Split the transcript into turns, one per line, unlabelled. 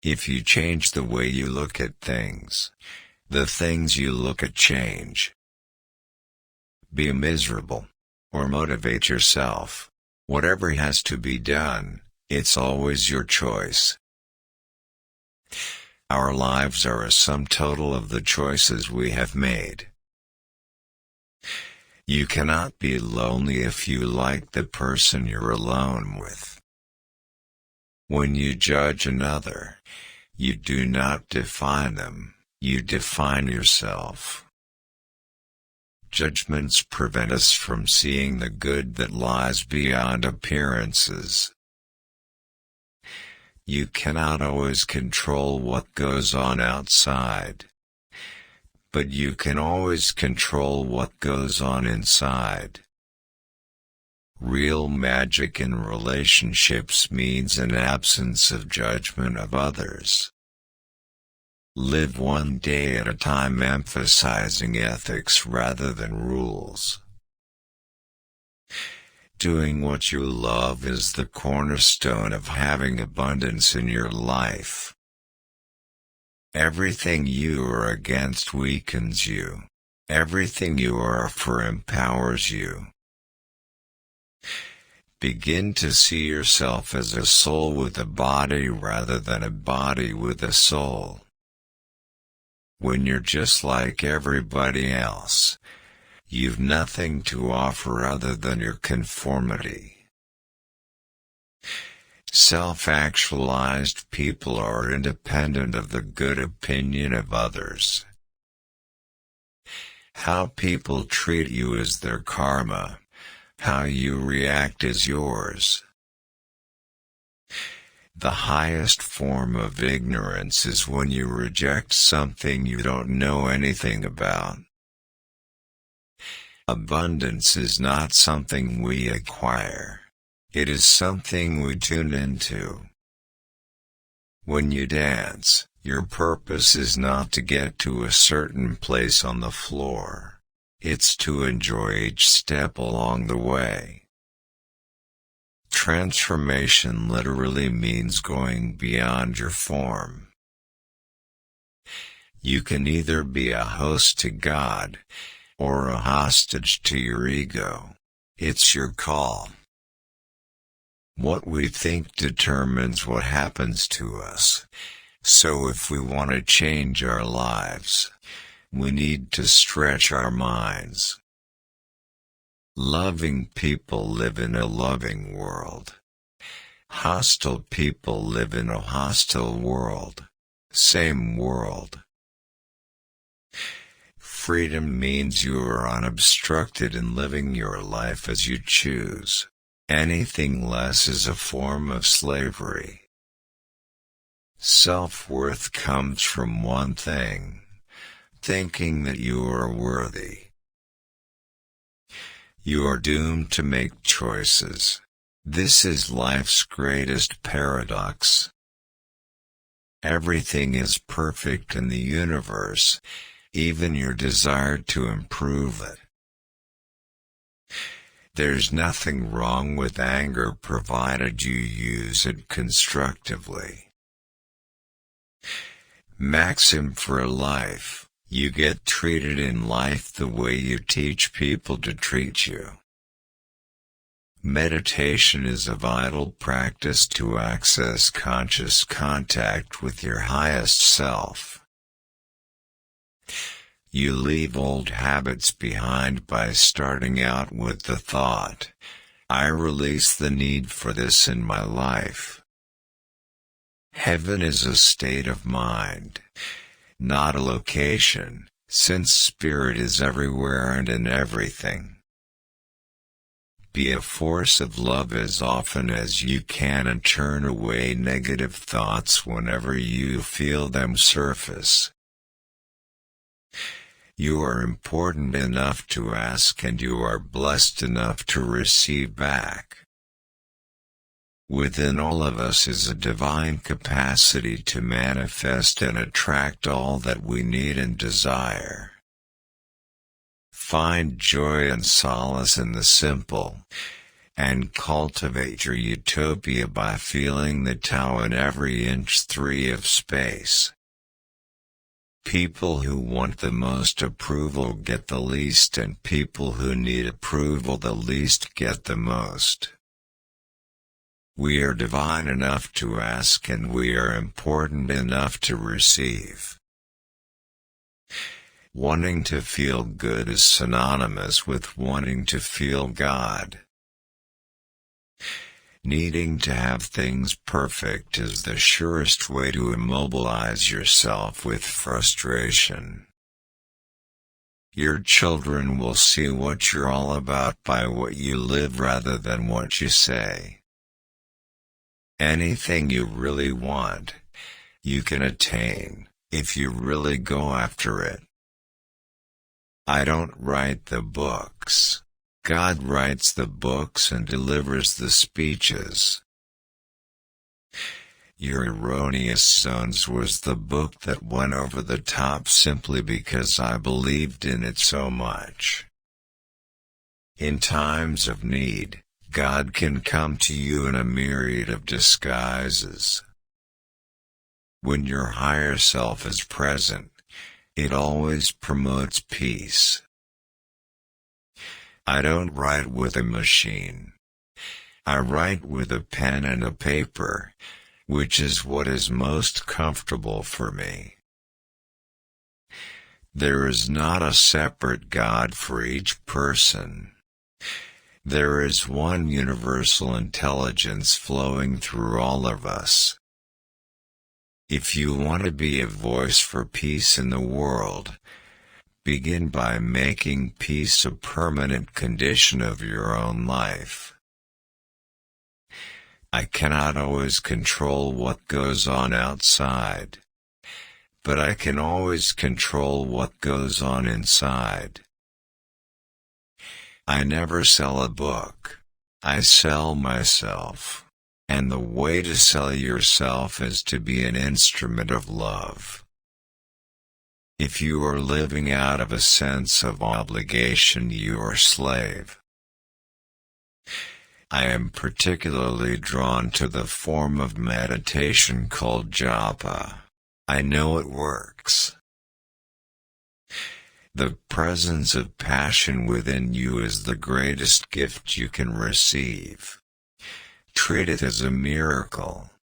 If you change the way you look at things, the things you look at change. Be miserable, or motivate yourself. Whatever has to be done, it's always your choice. Our lives are a sum total of the choices we have made. You cannot be lonely if you like the person you're alone with. When you judge another, you do not define them, you define yourself. Judgments prevent us from seeing the good that lies beyond appearances. You cannot always control what goes on outside, but you can always control what goes on inside. Real magic in relationships means an absence of judgment of others. Live one day at a time, emphasizing ethics rather than rules. Doing what you love is the cornerstone of having abundance in your life. Everything you are against weakens you. Everything you are for empowers you. Begin to see yourself as a soul with a body rather than a body with a soul. When you're just like everybody else, you've nothing to offer other than your conformity. Self-actualized people are independent of the good opinion of others. How people treat you is their karma. How you react is yours. The highest form of ignorance is when you reject something you don't know anything about. Abundance is not something we acquire. It is something we tune into. When you dance, your purpose is not to get to a certain place on the floor. It's to enjoy each step along the way. Transformation literally means going beyond your form. You can either be a host to God, or a hostage to your ego. It's your call. What we think determines what happens to us. So if we want to change our lives, we need to stretch our minds. Loving people live in a loving world. Hostile people live in a hostile world. Same world. Freedom means you are unobstructed in living your life as you choose. Anything less is a form of slavery. Self-worth comes from one thing: thinking that you are worthy. You are doomed to make choices. This is life's greatest paradox. Everything is perfect in the universe, even your desire to improve it. There's nothing wrong with anger provided you use it constructively. Maxim for life: you get treated in life the way you teach people to treat you. Meditation is a vital practice to access conscious contact with your highest self. You leave old habits behind by starting out with the thought, I release the need for this in my life. Heaven is a state of mind, not a location, since spirit is everywhere and in everything. Be a force of love as often as you can and turn away negative thoughts whenever you feel them surface. You are important enough to ask, and you are blessed enough to receive back. Within all of us is a divine capacity to manifest and attract all that we need and desire. Find joy and solace in the simple, and cultivate your utopia by feeling the Tao in every inch 3 of space. People who want the most approval get the least, and people who need approval the least get the most. We are divine enough to ask, and we are important enough to receive. Wanting to feel good is synonymous with wanting to feel God. Needing to have things perfect is the surest way to immobilize yourself with frustration. Your children will see what you're all about by what you live rather than what you say. Anything you really want, you can attain, if you really go after it. I don't write the books. God writes the books and delivers the speeches. Your Erroneous Zones was the book that went over the top simply because I believed in it so much. In times of need, God can come to you in a myriad of disguises. When your higher self is present, it always promotes peace. I don't write with a machine. I write with a pen and a paper, which is what is most comfortable for me. There is not a separate God for each person. There is one universal intelligence flowing through all of us. If you want to be a voice for peace in the world, begin by making peace a permanent condition of your own life. I cannot always control what goes on outside, but I can always control what goes on inside. I never sell a book. I sell myself. And the way to sell yourself is to be an instrument of love. If you are living out of a sense of obligation, you are a slave. I am particularly drawn to the form of meditation called japa. I know it works. The presence of passion within you is the greatest gift you can receive. Treat it as a miracle.